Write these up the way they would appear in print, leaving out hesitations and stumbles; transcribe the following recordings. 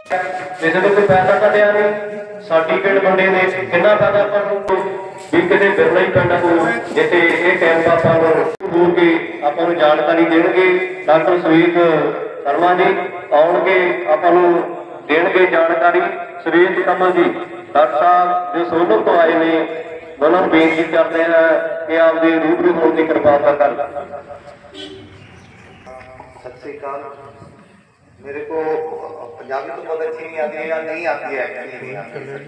ਕਿਸੇ ਤੋਂ ਕੋਈ ਪੈਸਾ ਕੱਢਿਆ ਨਹੀਂ, ਸਰਟੀਫਿਕੇਟ ਵੰਡੇ ਨੇ, ਕਿੰਨਾ ਫਾਇਦਾ ਆਪਾਂ ਨੂੰ ਵੀ ਕਿਤੇ ਬਿਰਲਾ ਹੀ ਪਿੰਡ ਕੋਲ ਜਿੱਥੇ ਇਹ ਕੈਂਪ ਆਪਾਂ ਨੂੰ ਹੋ ਕੇ ਆਪਾਂ ਨੂੰ ਜਾਣਕਾਰੀ ਦੇਣਗੇ। ਡਾਕਟਰ ਸੁਮੀਤ ਸ਼ਰਮਾ ਜੀ ਆਉਣਗੇ, ਆਪਾਂ ਨੂੰ ਦੇਣਗੇ ਜਾਣਕਾਰੀ। ਸੁਰੇਸ਼ ਕਮਲ ਜੀ डॉक्टर साहब जो सोनू तो आए ने उन्होंने बेनती करते हैं कि आपके रूबरू होने की कृपा कर। सत श्री अकाल। मेरे को पंजाबी तो बहुत अच्छी नहीं आती है या नहीं आती है एक्चुअली, नहीं आती है,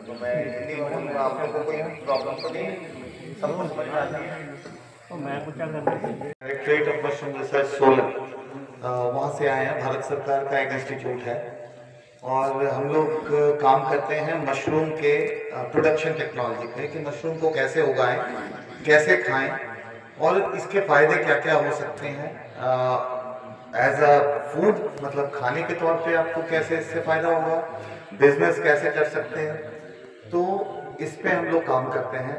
तो मैं हिंदी बोलूँगा। आप लोगों को कोई प्रॉब्लम तो नहीं, सबको समझ में आती है। तो मैं कुछ directorate of mushroom research Solan, वहाँ से आए हैं। भारत सरकार का एक इंस्टीट्यूट है और हम लोग काम करते हैं मशरूम के प्रोडक्शन टेक्नोलॉजी पे, कि मशरूम को कैसे उगाएं, कैसे खाएं और इसके फ़ायदे क्या क्या हो सकते हैं एज अ फूड, मतलब खाने के तौर पे आपको कैसे इससे फ़ायदा होगा, बिजनेस कैसे कर सकते हैं। तो इस पे हम लोग काम करते हैं।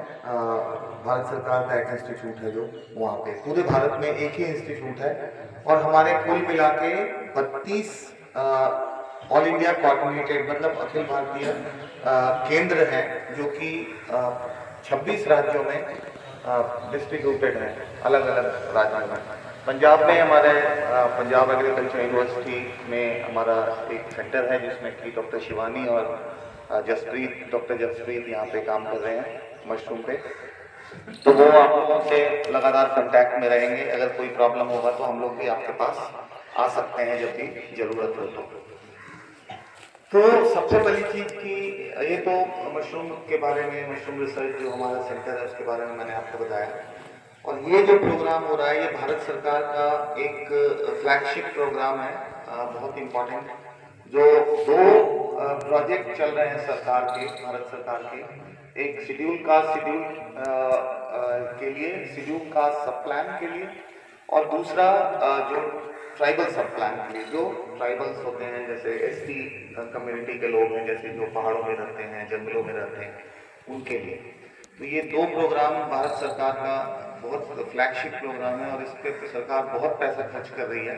भारत सरकार का एक इंस्टीट्यूट है जो वहाँ पे, पूरे भारत में एक ही इंस्टीट्यूट है और हमारे कुल मिला के 32 ऑल इंडिया कोऑर्डिनेटेड, मतलब अखिल भारतीय केंद्र हैं जो कि 26 राज्यों में डिस्ट्रीब्यूटेड हैं, अलग अलग राज्यों में। पंजाब में हमारे पंजाब एग्रीकल्चर यूनिवर्सिटी में हमारा एक सेंटर है जिसमें कि डॉक्टर शिवानी और डॉक्टर जसप्रीत यहाँ पे काम कर रहे हैं मशरूम पे। तो वो आप लोगों से लगातार कांटेक्ट में रहेंगे। अगर कोई प्रॉब्लम होगा तो हम लोग भी आपके पास आ सकते हैं जब भी ज़रूरत हो। तो सबसे पहली चीज़ कि ये तो मशरूम के बारे में, मशरूम रिसर्च जो हमारा सेंटर है उसके बारे में मैंने आपको बताया। और ये जो प्रोग्राम हो रहा है ये भारत सरकार का एक फ्लैगशिप प्रोग्राम है, बहुत इम्पोर्टेंट, जो 2 प्रोजेक्ट चल रहे हैं सरकार के, भारत सरकार के। एक शेड्यूल कास्ट के लिए, शेड्यूल कास्ट सब प्लान के लिए, और दूसरा जो ट्राइबल सब प्लान के लिए, जो ट्राइबल्स होते हैं जैसे एसटी कम्युनिटी के लोग हैं, जैसे जो पहाड़ों में रहते हैं, जंगलों में रहते हैं, उनके लिए। तो ये 2 प्रोग्राम भारत सरकार का बहुत फ्लैगशिप प्रोग्राम है और इस पर सरकार बहुत पैसा खर्च कर रही है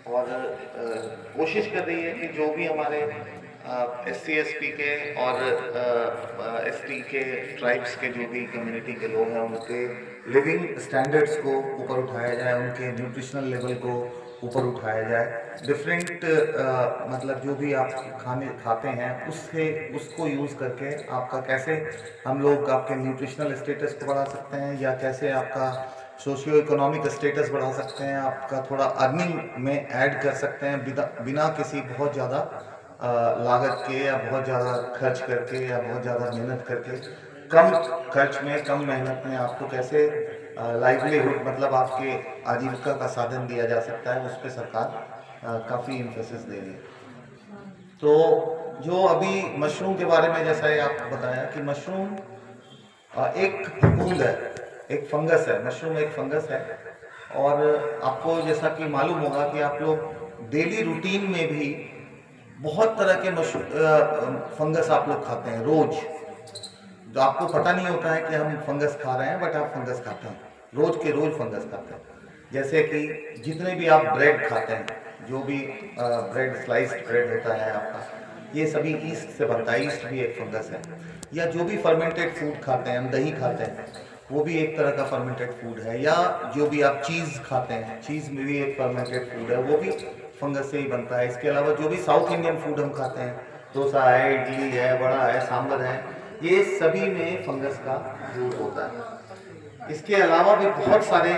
और कोशिश कर रही है कि जो भी हमारे SC ST के और ST के ट्राइब्स के जो भी कम्युनिटी के लोग हैं उनके लिविंग स्टैंडर्ड्स को ऊपर उठाया जाए, उनके न्यूट्रिशनल लेवल को ऊपर उठाया जाए। डिफरेंट मतलब जो भी आप खाते हैं उसको यूज़ करके आपका कैसे हम लोग आपके न्यूट्रिशनल स्टेटस को बढ़ा सकते हैं, या कैसे आपका सोशियो इकोनॉमिक स्टेटस बढ़ा सकते हैं, आपका थोड़ा अर्निंग में ऐड कर सकते हैं बिना किसी बहुत ज़्यादा लागत के या बहुत ज़्यादा खर्च करके या बहुत ज़्यादा मेहनत करके। कम खर्च में, कम मेहनत में आपको कैसे लाइवलीहुड, मतलब आपके आजीविका का साधन दिया जा सकता है, उस पर सरकार काफ़ी इम्फेसिस दे रही है। तो जो अभी मशरूम के बारे में जैसा ही आपको बताया कि मशरूम एक फफूंद है, एक फंगस है। मशरूम एक फंगस है और आपको जैसा कि मालूम होगा कि आप लोग डेली रूटीन में भी बहुत तरह के फंगस आप लोग खाते हैं रोज़, जो आपको पता नहीं होता है कि हम फंगस खा रहे हैं, बट आप फंगस खाते हैं, रोज़ के रोज़ फंगस खाते हैं। जैसे कि जितने भी आप ब्रेड खाते हैं, जो भी ब्रेड, स्लाइस्ड ब्रेड होता है आपका, ये सभी ईस्ट से बनता है, ईस्ट भी एक फंगस है। या जो भी फर्मेंटेड फूड खाते हैं, हम दही खाते हैं, वो भी एक तरह का फर्मेंटेड फूड है। या जो भी आप चीज़ खाते हैं, चीज़ में भी एक फर्मेंटेड फूड है, वो भी फंगस से ही बनता है। इसके अलावा जो भी साउथ इंडियन फूड हम खाते हैं, डोसा है, इडली है, वड़ा है, सांभर है, ये सभी में फंगस का रूप होता है। इसके अलावा भी बहुत सारे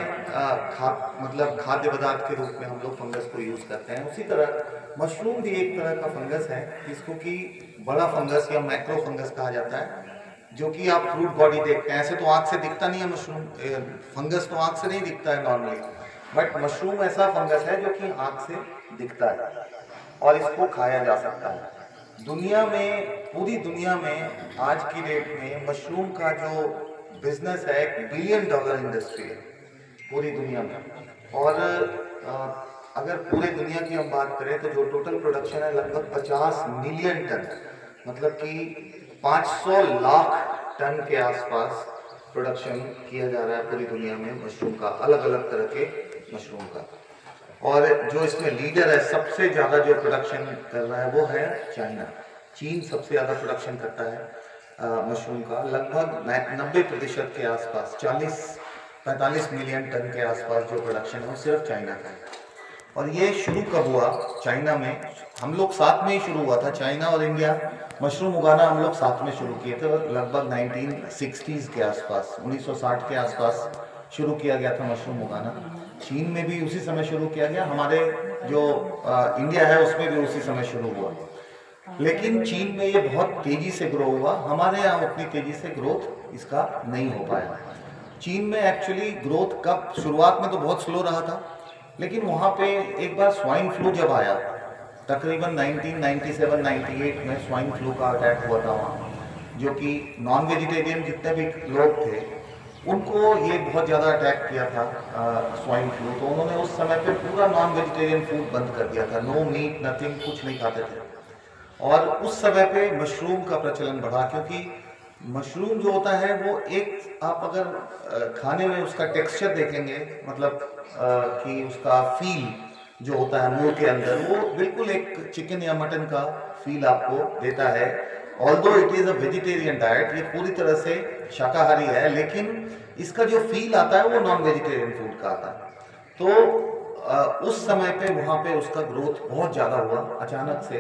खाद्य पदार्थ के रूप में हम लोग फंगस को यूज़ करते हैं। उसी तरह मशरूम भी एक तरह का फंगस है, जिसको कि बड़ा फंगस या मैक्रो फंगस कहा जाता है, जो कि आप फ्रूट बॉडी देखते हैं। ऐसे तो आँख से दिखता नहीं है मशरूम, फंगस तो आँख से नहीं दिखता है नॉर्मली, बट मशरूम ऐसा फंगस है जो कि आँख से दिखता है और इसको खाया जा सकता है। दुनिया में, पूरी दुनिया में आज की डेट में मशरूम का जो बिजनेस है $1 बिलियन इंडस्ट्री है पूरी दुनिया में। और अगर पूरे दुनिया की हम बात करें तो जो टोटल प्रोडक्शन है लगभग 50 मिलियन टन, मतलब कि 500 लाख टन के आसपास प्रोडक्शन किया जा रहा है पूरी दुनिया में मशरूम का, अलग अलग तरह के मशरूम का। और जो इसमें लीडर है, सबसे ज़्यादा जो प्रोडक्शन कर रहा है वो है चाइना। चीन सबसे ज़्यादा प्रोडक्शन करता है मशरूम का, लगभग 90% के आसपास, 40-45 मिलियन टन के आसपास जो प्रोडक्शन है वो सिर्फ चाइना का है। और ये शुरू कब हुआ चाइना में, हम लोग साथ में ही शुरू हुआ था, चाइना और इंडिया मशरूम उगाना हम लोग साथ में शुरू किए थे, लगभग 1960s के आसपास, 1960 के आसपास शुरू किया गया था मशरूम उगाना। चीन में भी उसी समय शुरू किया गया, हमारे जो इंडिया है उसमें भी उसी समय शुरू हुआ। लेकिन चीन में ये बहुत तेज़ी से ग्रो हुआ, हमारे यहाँ उतनी तेज़ी से ग्रोथ इसका नहीं हो पाया। चीन में एक्चुअली ग्रोथ कब, शुरुआत में तो बहुत स्लो रहा था, लेकिन वहाँ पे एक बार स्वाइन फ्लू जब आया, तकरीबन 1997-98 में स्वाइन फ्लू का अटैक हुआ था वहाँ, जो कि नॉन वेजिटेरियन जितने भी लोग थे उनको ये बहुत ज़्यादा अटैक किया था स्वाइन फ्लू। तो उन्होंने उस समय पे पूरा नॉन वेजिटेरियन फूड बंद कर दिया था, नो मीट नथिंग, कुछ नहीं खाते थे। और उस समय पे मशरूम का प्रचलन बढ़ा, क्योंकि मशरूम जो होता है वो एक, आप अगर खाने में उसका टेक्सचर देखेंगे, मतलब कि उसका फील जो होता है मुंह के अंदर, वो बिल्कुल एक चिकन या मटन का फील आपको देता है। Although it is a vegetarian diet, ये पूरी तरह से शाकाहारी है, लेकिन इसका जो फील आता है वो नॉन वेजिटेरियन फूड का आता है। तो उस समय पे वहाँ पे उसका ग्रोथ बहुत ज़्यादा हुआ अचानक से,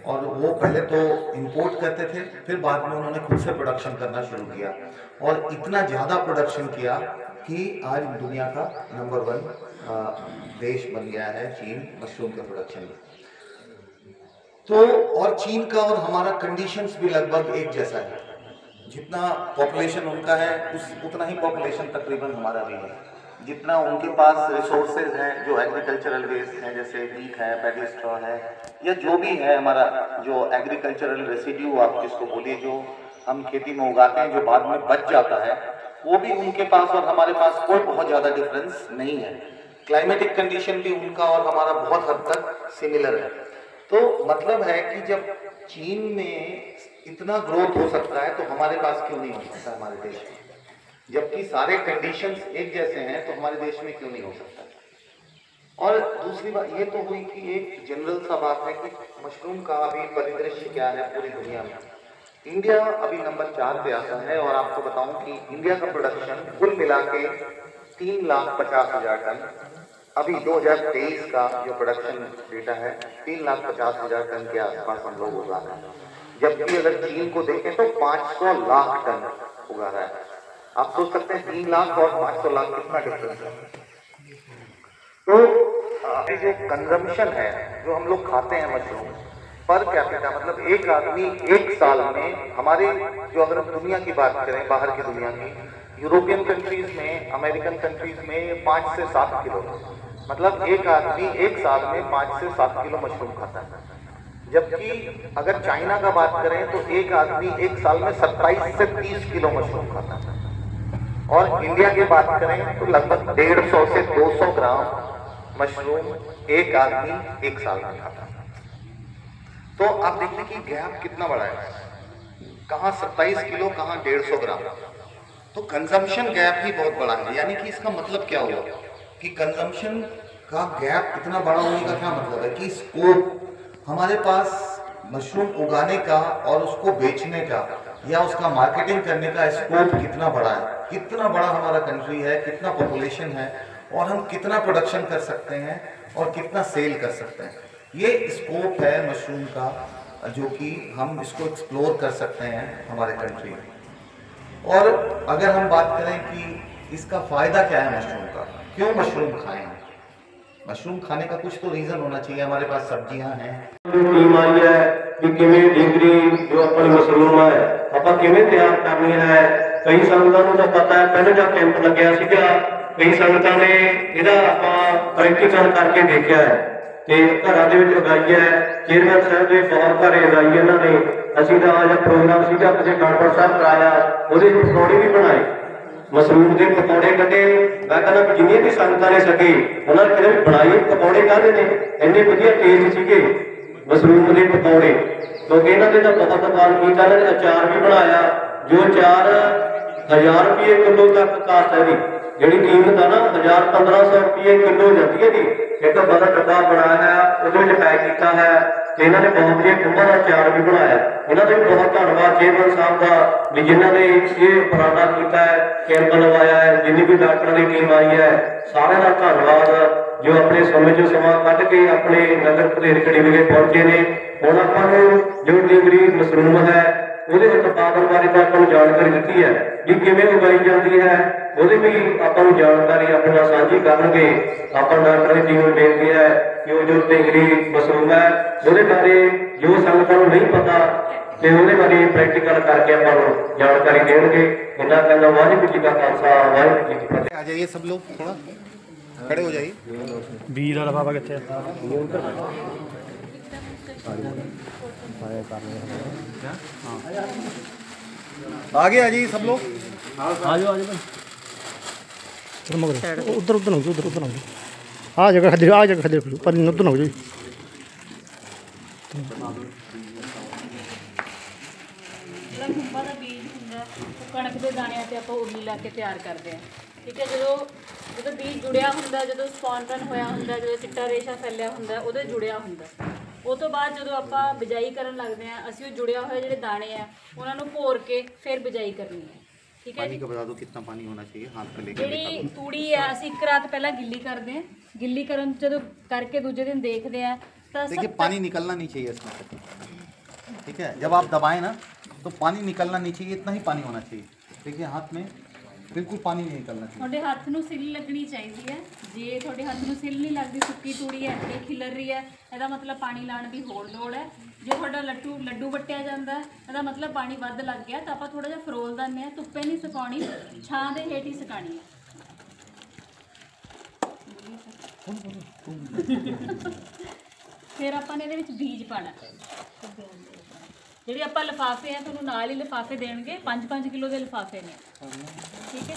और वो पहले तो इंपोर्ट करते थे, फिर बाद में उन्होंने खुद से प्रोडक्शन करना शुरू किया, और इतना ज़्यादा प्रोडक्शन किया कि आज दुनिया का नंबर 1 देश बन गया है चीन मशरूम के प्रोडक्शन में। तो और चीन का और हमारा कंडीशंस भी लगभग एक जैसा है, जितना पॉपुलेशन उनका है उतना ही पॉपुलेशन तकरीबन हमारा भी है। जितना उनके पास रिसोर्सेज हैं जो एग्रीकल्चरल वेस्ट हैं, जैसे वीट है, पैडी स्ट्रॉ है, या जो भी है हमारा जो एग्रीकल्चरल रेसिड्यू आप जिसको बोलिए, जो हम खेती में उगाते हैं जो बाद में बच जाता है, वो भी उनके पास और हमारे पास कोई बहुत ज़्यादा डिफरेंस नहीं है। क्लाइमेटिक कंडीशन भी उनका और हमारा बहुत हद तक सिमिलर है। तो मतलब है कि जब चीन में इतना ग्रोथ हो सकता है तो हमारे पास क्यों नहीं हो सकता हमारे देश में, जबकि सारे कंडीशंस एक जैसे हैं, तो हमारे देश में क्यों नहीं हो सकता। और दूसरी बात ये तो हुई कि एक जनरल सा बात है कि मशरूम का अभी परिदृश्य क्या है पूरी दुनिया में। इंडिया अभी नंबर 4 पे आता है, और आपको बताऊं कि इंडिया का प्रोडक्शन कुल मिला के 3,50,000 टन, अभी 2023 का जो प्रोडक्शन डेटा है 3,50,000 टन के आसपास हम लोग उगा रहे हैं, जबकि अगर चीन को देखें तो 500 लाख टन उगा रहा है। आप सोच सकते हैं 3 लाख और 500 लाख कितना डिफरेंस है। तो जो कंजम्पशन है, जो हम लोग खाते हैं मशरूम पर कैपिटा, मतलब एक आदमी एक साल में, हमारे जो अगर हम दुनिया की बात करें, बाहर की दुनिया की, यूरोपियन कंट्रीज में, अमेरिकन कंट्रीज में 5 से 7 किलो, मतलब एक आदमी एक साल में 5 से 7 किलो मशरूम खाता है। जबकि अगर चाइना का बात करें तो एक आदमी एक साल में 27 से 30 किलो मशरूम खाता है, और इंडिया की बात करें तो लगभग 150 से 200 ग्राम मशरूम एक आदमी एक साल में खाता है। तो आप देखिए कि गैप कितना बड़ा है, कहाँ 27 किलो, कहाँ 150 ग्राम। तो कंजम्पशन गैप ही बहुत बड़ा है। यानी कि इसका मतलब क्या हुआ कि कंजम्पशन का गैप इतना बड़ा होने का क्या मतलब है कि स्कोप हमारे पास मशरूम उगाने का और उसको बेचने का या उसका मार्केटिंग करने का स्कोप कितना बड़ा है, कितना बड़ा हमारा कंट्री है, कितना पॉपुलेशन है, और हम कितना प्रोडक्शन कर सकते हैं और कितना सेल कर सकते हैं। ये स्कोप है मशरूम का, जो कि हम इसको एक्सप्लोर कर सकते हैं हमारे कंट्री में। और अगर हम बात करें कि इसका फ़ायदा क्या है मशरूम का, क्यों मशरूम खाएं, मशरूम खाने का कुछ तो रीज़न होना चाहिए। हमारे पास सब्जियां हैं, टीम आई है कि किवें डिग्री जो अपनी मशरूम है ਆਪਾਂ ਕਿਵੇਂ ਤਿਆਰ ਕਰਨੀ ਹੈ। ਕਈ ਸੰਗਤਾਂ ਨੂੰ ਤਾਂ ਪਤਾ ਹੈ, ਪਹਿਲੇ ਜਦ ਕੈਂਪ ਲੱਗਿਆ ਸੀਗਾ ਕਈ ਸੰਗਤਾਂ ਨੇ ਇਹਦਾ ਆਪਾਂ ਪ੍ਰੈਕਟੀਕਲ ਕਰਕੇ ਦੇਖਿਆ ਹੈ ਤੇ ਘਰਾਂ ਦੇ ਵਿੱਚ ਉਗਾਈ ਹੈ। ਚੇਅਰਮੈਨ ਸਾਹਿਬ ਦੇ ਬਹੁਤ ਘਰੇ ਉਗਾਈ ਇਹਨਾਂ ਨੇ। ਅਸੀਂ ਤਾਂ ਅੱਜ ਪ੍ਰੋਗਰਾਮ ਸੀਗਾ ਕਿਸੇ ਕਾਨਫਰ ਸਾਹਿਬ ਕਰਾਇਆ, ਉਹਦੇ ਪਕੌੜੇ ਵੀ ਬਣਾਏ, ਮਸ਼ਰੂਮ ਦੇ ਪਕੌੜੇ ਕੱਢੇ। ਮੈਂ ਕਹਿੰਦਾ ਜਿੰਨੀਆਂ ਵੀ ਸੰਗਤਾਂ ਨੇ ਸਕੇ ਉਹਨਾਂ ਨੇ ਕਿਹਾ ਬਣਾਏ ਪਕੌੜੇ ਕਾਹਦੇ ਨੇ, ਇੰਨੇ ਵਧੀਆ ਟੇਸਟ ਸੀਗੇ मशरूम के पकौड़े। क्योंकि इन्होंने तो बहुत कमाल किया, इन्होंने अचार भी बनाया जो 4,000 रुपये किलो तक कास्ट है। ਜਿਹੜੀ ਕੀਮਤ ਆ ਨਾ 1000-1500 ਰੁਪਏ ਕਿਲੋ ਜਾਂਦੀ ਹੈ ਜੀ। ਇੱਕ ਬੜਾ ਡੱਬਾ ਬਣਾਇਆ ਹੈ, ਉਹਦੇ ਵਿੱਚ ਪੈਕ ਕੀਤਾ ਹੈ ਤੇ ਇਹਨਾਂ ਨੇ ਬਹੁਤ ਵਧੀਆ ਖੁੰਭਾਂ ਦਾ ਚਾਰ ਵੀ ਬਣਾਇਆ। ਇਹਨਾਂ ਦਾ ਵੀ ਬਹੁਤ ਧੰਨਵਾਦ ਚੇਅਰਮੈਨ ਸਾਹਿਬ ਦਾ ਵੀ ਜਿਨ੍ਹਾਂ ਨੇ ਇਹ ਉਪਰਾਲਾ ਕੀਤਾ ਹੈ, ਕੈਂਪ ਲਵਾਇਆ ਹੈ। ਜਿੰਨੀ ਵੀ ਡਾਕਟਰਾਂ ਦੀ ਟੀਮ ਆਈ ਹੈ ਸਾਰਿਆਂ ਦਾ ਧੰਨਵਾਦ ਜੋ ਆਪਣੇ ਸਮੇਂ 'ਚੋਂ ਸਮਾਂ ਕੱਢ ਕੇ ਆਪਣੇ ਨਗਰ ਭਦੇਰਖੜੀ ਵਿਖੇ ਪਹੁੰਚੇ ਨੇ। ਹੁਣ ਆਪਾਂ ਨੂੰ ਜੋ ਡਿਗਰੀ ਮਸ਼ਰੂਮ ਹੈ ਉਹਦੇ ਉਤਪਾਦਨ ਬਾਰੇ ਤਾਂ ਆਪਾਂ ਨੂੰ ਜਾਣਕਾਰੀ ਦਿੱਤੀ ਹੈ ਵੀ ਕਿਵੇਂ ਉਗਾਈ ਜਾਂਦੀ ਹੈ, ਉਹਦੀ ਵੀ ਆਪਾਂ ਨੂੰ ਜਾਣਕਾਰੀ ਆਪਣੇ ਨਾਲ ਸਾਂਝੀ ਕਰਨਗੇ। ਆਪਾਂ ਡਾਕਟਰਾਂ ਦੀ ਟੀਮ ਨੂੰ ਬੇਨਤੀ ਹੈ ਕਿ ਉਹ ਜੋ ਡਿਗਰੀ ਮਸ਼ਰੂਮ ਹੈ ਉਹਦੇ ਬਾਰੇ ਜੋ ਸੰਗਤਾਂ ਨੂੰ ਨਹੀਂ ਪਤਾ ਤੇ ਉਹਦੇ ਬਾਰੇ ਪ੍ਰੈਕਟੀਕਲ ਕਰਕੇ ਆਪਾਂ ਨੂੰ ਜਾਣਕਾਰੀ देंगे। इन्ना कहना वाहिगुरू जी का खालसा वाहिगुरू जी की फतेह। आ जाइए सब लोग, थोड़ा खड़े हो जाइए। बीज वाला बाबा कितने आगे आ जाइए सब लोग। आ जाओ उधर उधर हो उधर उधर हो आ जगह खदे पर उधर हो जाइए। ਖੁੰਭਾਂ ਦਾ ਬੀਜ ਹੁੰਦਾ ਉਹ ਕਣਕ ਦੇ ਦਾਣਿਆਂ ਤੇ ਆਪਾਂ ਉਰਲੀ ਲਾ ਕੇ ਤਿਆਰ ਕਰਦੇ ਹਾਂ। ਠੀਕ ਹੈ, ਜਦੋਂ ਬੀਜ ਜੁੜਿਆ ਹੁੰਦਾ, ਜਦੋਂ ਸਪੌਂਟਨ ਹੋਇਆ ਹੁੰਦਾ, ਜਦੋਂ ਚਿੱਟਾ ਰੇਸ਼ਾ ਫੈਲਿਆ ਹੁੰਦਾ ਉਹਦੇ ਜੁੜਿਆ ਹੁੰਦਾ। ਉਹ ਤੋਂ ਬਾਅਦ ਜਦੋਂ ਆਪਾਂ ਬਿਜਾਈ ਕਰਨ ਲੱਗਦੇ ਹਾਂ ਅਸੀਂ ਉਹ ਜੁੜਿਆ ਹੋਇਆ ਜਿਹੜੇ ਦਾਣੇ ਆ ਉਹਨਾਂ ਨੂੰ ਭੋਰ ਕੇ ਫਿਰ ਬਿਜਾਈ ਕਰਨੀ ਹੈ। ठीक है, पानी का बता दो कितना पानी होना चाहिए हाथ पे लेके। ਜਿਹੜੀ ਤੂੜੀ ਆ ਅਸੀਂ ਇੱਕ ਰਾਤ ਪਹਿਲਾਂ ਗਿੱਲੀ ਕਰਦੇ ਹਾਂ। ਗਿੱਲੀ ਕਰਨ ਜਦੋਂ ਕਰਕੇ ਦੂਜੇ ਦਿਨ ਦੇਖਦੇ ਆ ਤਾਂ देखिए पानी निकलना नहीं चाहिए इसमें। ठीक है, जब आप दबाएं ना तो पानी निकलना नहीं चाहिए, इतना ही पानी होना चाहिए। देखिए हाथ में बिल्कुल पानी नहीं निकलना चाहिए। ਤੁਹਾਡੇ ਹੱਥ ਨੂੰ ਸਿੱਲ ਲੱਗਣੀ ਚਾਹੀਦੀ ਹੈ। ਜੇ ਤੁਹਾਡੇ ਹੱਥ ਨੂੰ ਸਿੱਲ ਨਹੀਂ ਲੱਗਦੀ, ਸੁੱਕੀ ਤੂੜੀ ਹੈ ਇਹ ਖਿਲਰ ਰਹੀ ਹੈ, ਇਹਦਾ ਮਤਲਬ ਪਾਣੀ ਲਾਉਣ ਦੀ ਹੋਰ ਲੋੜ ਹੈ। ਜੇ ਤੁਹਾਡਾ ਲੱਡੂ ਵੱਟਿਆ ਜਾਂਦਾ ਇਹਦਾ ਮਤਲਬ ਪਾਣੀ ਵੱਧ ਲੱਗ ਗਿਆ ਤਾਂ ਆਪਾਂ ਥੋੜਾ ਜਿਹਾ ਫਰੋਲ ਦਿੰਦੇ ਹਾਂ। ਧੁੱਪੇ ਨਹੀਂ ਸੁਕਾਉਣੀ, ਛਾਂ ਦੇ ਹੇਠ ਹੀ ਸੁਕਾਉਣੀ ਹੈ। ਫਿਰ ਆਪਾਂ ਨੇ ਇਹਦੇ ਵਿੱਚ ਬੀਜ ਪਾਣਾ। ਜਿਹੜੇ ਆਪਾਂ ਲਿਫਾਫੇ ਆ ਤੁਹਾਨੂੰ ਨਾਲ ਹੀ ਲਿਫਾਫੇ ਦੇਣਗੇ, 5-5 ਕਿਲੋ ਦੇ ਲਿਫਾਫੇ ਨੇ। ਠੀਕ ਹੈ,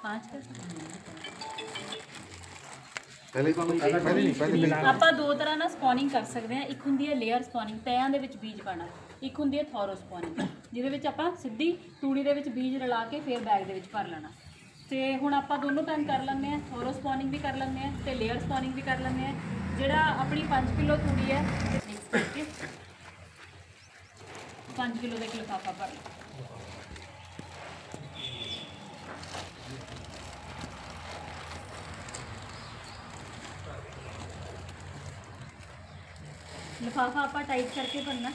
5 ਆਪਾਂ ਦੋ ਤਰ੍ਹਾਂ ਨਾਲ ਸਪੌਨਿੰਗ ਕਰ ਸਕਦੇ ਹਾਂ। ਇੱਕ ਹੁੰਦੀ ਹੈ ਲੇਅਰ ਸਪੌਨਿੰਗ, ਤਹਿਆਂ ਦੇ ਵਿੱਚ ਬੀਜ ਪਾਣਾ। ਇੱਕ ਹੁੰਦੀ ਹੈ ਥੋਰੋ ਸਪੌਨਿੰਗ, ਜਿਹਦੇ ਵਿੱਚ ਆਪਾਂ ਸਿੱਧੀ ਤੂੜੀ ਦੇ ਵਿੱਚ ਬੀਜ ਰਲਾ ਕੇ ਫਿਰ ਬੈਗ ਦੇ ਵਿੱਚ ਭਰ ਲੈਣਾ। ਤੇ ਹੁਣ ਆਪਾਂ ਦੋਨੋਂ ਟਾਈਮ ਕਰ ਲੈਂਦੇ ਹਾਂ, ਥੋਰੋ ਸਪੌਨਿੰਗ ਵੀ ਕਰ ਲੈਂਦੇ ਹਾਂ ਤੇ ਲੇਅਰ ਸਪੌਨਿੰਗ ਵੀ ਕਰ ਲੈਂਦੇ ਹਾਂ। ਜਿਹੜਾ ਆਪਣੀ 5 ਕਿਲੋ ਤੂੜੀ ਹੈ ਮਿਕਸ ਕਰਕੇ 5 ਕਿਲੋ ਦਾ ਇੱਕ ਲਿਫਾਫਾ ਭਰ ਲਓ। लिफाफा आप टाइट करके भरना।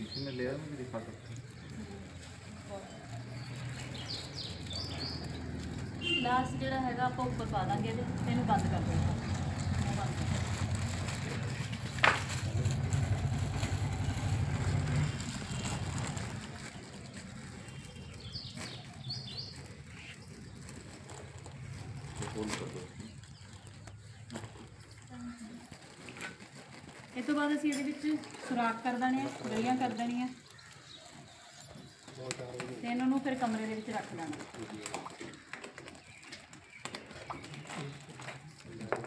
इसमें लेयर में भी दिखा सकते हैं। लास्ट ਜਿਹੜਾ ਹੈਗਾ ਆਪਾਂ ਉੱਪਰ ਪਾ ਦਾਂਗੇ ਇਹਦੇ, ਇਹਨੂੰ ਬੰਦ ਕਰ ਦੇਣਾ। ਇਸ ਤੋਂ ਬਾਅਦ ਅਸੀਂ ਇਹਦੇ ਵਿੱਚ ਸੁਰਾਖ ਕਰ ਦੇਣੇ ਆ, ਗਲੀਆਂ ਕਰ ਦੇਣੀਆਂ ਤੇ ਇਹਨਾਂ ਨੂੰ ਫਿਰ ਕਮਰੇ ਦੇ ਵਿੱਚ ਰੱਖ ਦੇਣਾ।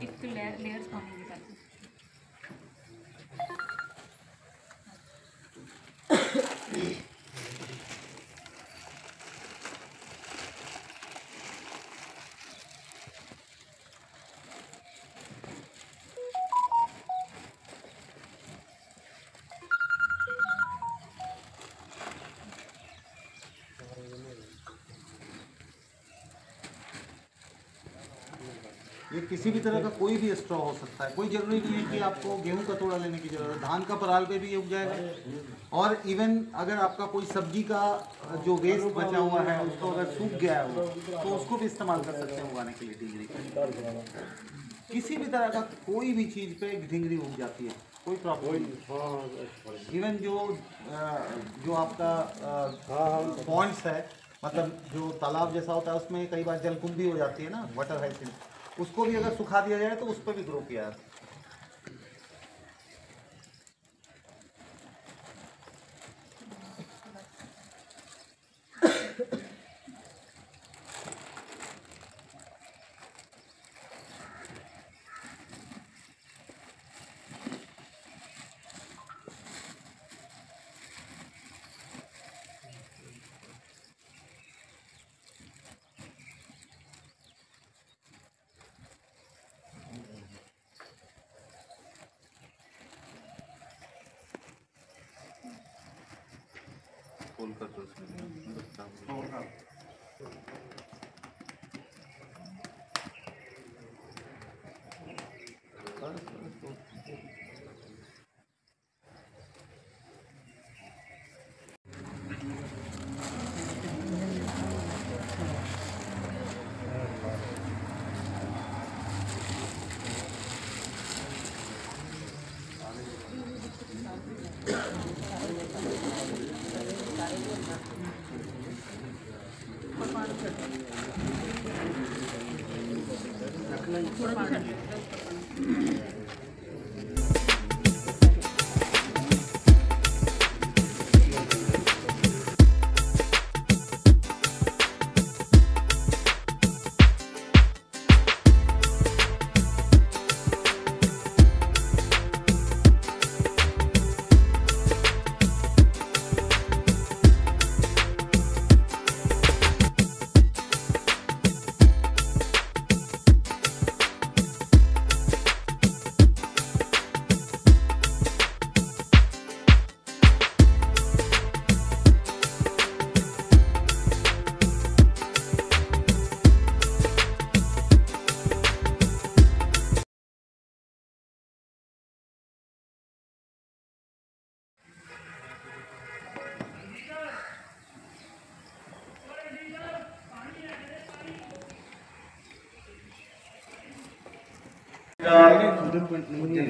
ਇੱਕ ਲੇਅਰ ਸਪੌਨਿੰਗ ਵੀ ਕਰ ਦਿਓ। ये किसी भी तरह का कोई भी स्ट्रॉ हो सकता है, कोई ज़रूरी नहीं है कि आपको गेहूं का तोड़ा लेने की ज़रूरत है, धान का पराल पे भी ये उग जाएगा। और इवन अगर आपका कोई सब्जी का जो वेस्ट बचा हुआ है उसको अगर सूख गया है वो, तो उसको भी इस्तेमाल कर सकते हैं उगाने के लिए ढींगरी। किसी भी तरह का कोई भी चीज़ पे ढींगरी उग जाती है, कोई प्रॉब्लम नहीं। इवन जो आपका पॉइंट्स है, मतलब जो तालाब जैसा होता है उसमें कई बार जलकुंभी हो जाती है ना, वाटर हाइसिंथ, उसको भी अगर सुखा दिया जाए तो उस पर भी ग्रो किया है।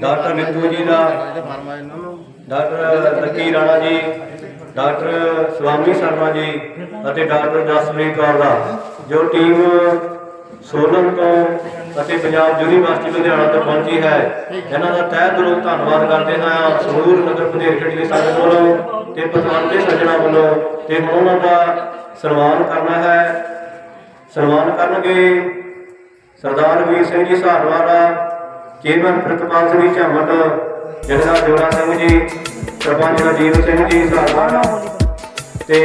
डॉक्टर मित्तू जी का, doctor lucky Rana ji, doctor स्वामी शर्मा जी ਅਤੇ डॉक्टर जसप्रीत कौर ਦਾ जो टीम सोलन तो पंजाब यूनिवर्सिटी लुधियाना तो पहुंची है, इन्हों का तह दिलों धन्यवाद करते हैं समूह नगर पंधेरखेड़ी के संगत वालों ते पतवंते सज्जणों वालों। ते उन्हों का सन्मान करना है, सन्मान करनगे सरदार वीर सिंह जी सहारनवाला, चेयरमैन प्रितपाल सिंह झमट, जथेदार जोरा सिंह जी, सरपंच राजीव सिंह जी सहारनवाला ते